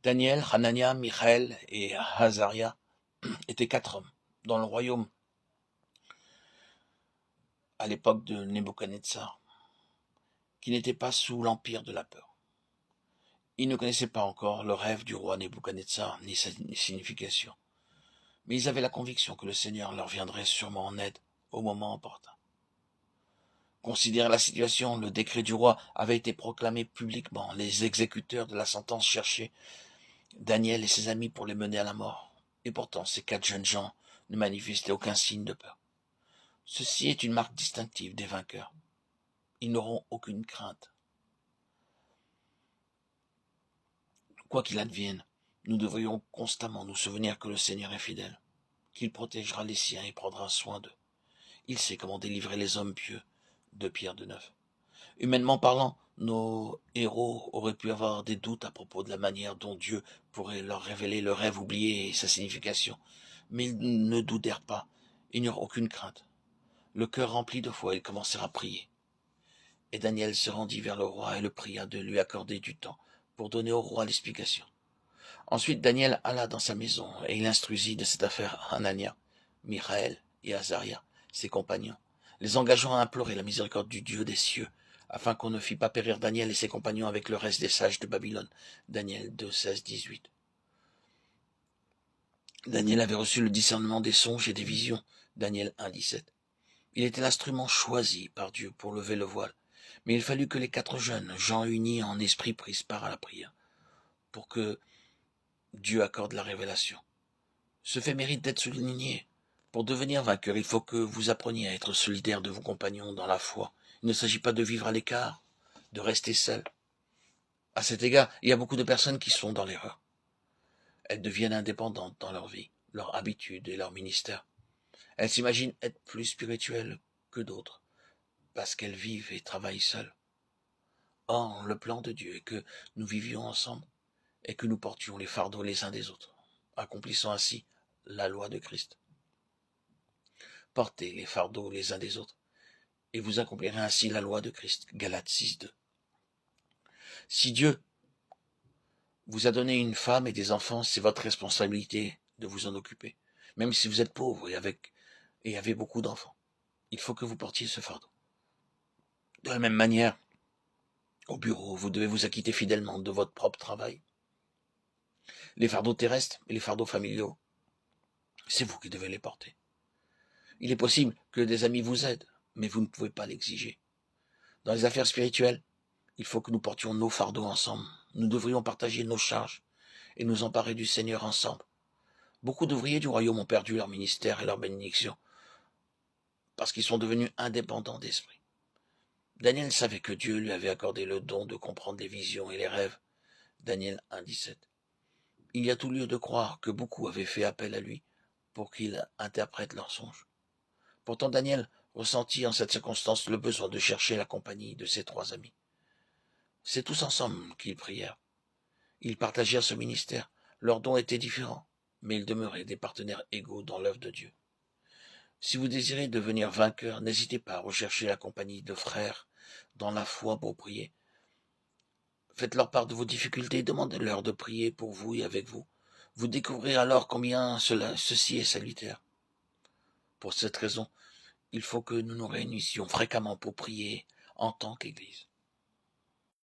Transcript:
Daniel, Hanania, Michaël et Azaria étaient 4 hommes dans le royaume à l'époque de Nebuchadnezzar, qui n'étaient pas sous l'empire de la peur. Ils ne connaissaient pas encore le rêve du roi Nebuchadnezzar ni sa signification, mais ils avaient la conviction que le Seigneur leur viendrait sûrement en aide au moment opportun. Considérant la situation, le décret du roi avait été proclamé publiquement. Les exécuteurs de la sentence cherchaient Daniel et ses amis pour les mener à la mort. Et pourtant, ces 4 jeunes gens ne manifestaient aucun signe de peur. Ceci est une marque distinctive des vainqueurs. Ils n'auront aucune crainte. Quoi qu'il advienne, nous devrions constamment nous souvenir que le Seigneur est fidèle, qu'il protégera les siens et prendra soin d'eux. Il sait comment délivrer les hommes pieux de Pierre de Neuf. Humainement parlant, nos héros auraient pu avoir des doutes à propos de la manière dont Dieu pourrait leur révéler le rêve oublié et sa signification. Mais ils ne doutèrent pas, ils n'eurent aucune crainte. Le cœur rempli de foi, ils commencèrent à prier. Et Daniel se rendit vers le roi et le pria de lui accorder du temps pour donner au roi l'explication. Ensuite Daniel alla dans sa maison et il instruisit de cette affaire Hanania, Michaël et Azaria, ses compagnons, les engageant à implorer la miséricorde du Dieu des cieux, afin qu'on ne fît pas périr Daniel et ses compagnons avec le reste des sages de Babylone. Daniel 2, 16, 18. Daniel avait reçu le discernement des songes et des visions. Daniel 1, 17. Il était l'instrument choisi par Dieu pour lever le voile. Mais il fallut que les 4 jeunes, gens unis en esprit, prissent part à la prière, pour que Dieu accorde la révélation. Ce fait mérite d'être souligné. Pour devenir vainqueur, il faut que vous appreniez à être solidaire de vos compagnons dans la foi. Il ne s'agit pas de vivre à l'écart, de rester seul. À cet égard, il y a beaucoup de personnes qui sont dans l'erreur. Elles deviennent indépendantes dans leur vie, leur habitude et leur ministère. Elles s'imaginent être plus spirituelles que d'autres, parce qu'elles vivent et travaillent seules. Or, le plan de Dieu est que nous vivions ensemble et que nous portions les fardeaux les uns des autres, accomplissant ainsi la loi de Christ. Portez les fardeaux les uns des autres, et vous accomplirez ainsi la loi de Christ. Galates 6, 2. Si Dieu vous a donné une femme et des enfants, c'est votre responsabilité de vous en occuper, même si vous êtes pauvre et avez beaucoup d'enfants. Il faut que vous portiez ce fardeau. De la même manière, au bureau, vous devez vous acquitter fidèlement de votre propre travail. Les fardeaux terrestres et les fardeaux familiaux, c'est vous qui devez les porter. Il est possible que des amis vous aident, mais vous ne pouvez pas l'exiger. Dans les affaires spirituelles, il faut que nous portions nos fardeaux ensemble. Nous devrions partager nos charges et nous emparer du Seigneur ensemble. Beaucoup d'ouvriers du royaume ont perdu leur ministère et leur bénédiction parce qu'ils sont devenus indépendants d'esprit. Daniel savait que Dieu lui avait accordé le don de comprendre les visions et les rêves. Daniel 1, 17. Il y a tout lieu de croire que beaucoup avaient fait appel à lui pour qu'il interprète leurs songes. Pourtant Daniel ressentit en cette circonstance le besoin de chercher la compagnie de ses 3 amis. C'est tous ensemble qu'ils prièrent. Ils partagèrent ce ministère. Leurs dons étaient différents, mais ils demeuraient des partenaires égaux dans l'œuvre de Dieu. Si vous désirez devenir vainqueur, n'hésitez pas à rechercher la compagnie de frères dans la foi pour prier. Faites-leur part de vos difficultés, demandez-leur de prier pour vous et avec vous. Vous découvrirez alors combien ceci est salutaire. Pour cette raison, il faut que nous nous réunissions fréquemment pour prier en tant qu'Église.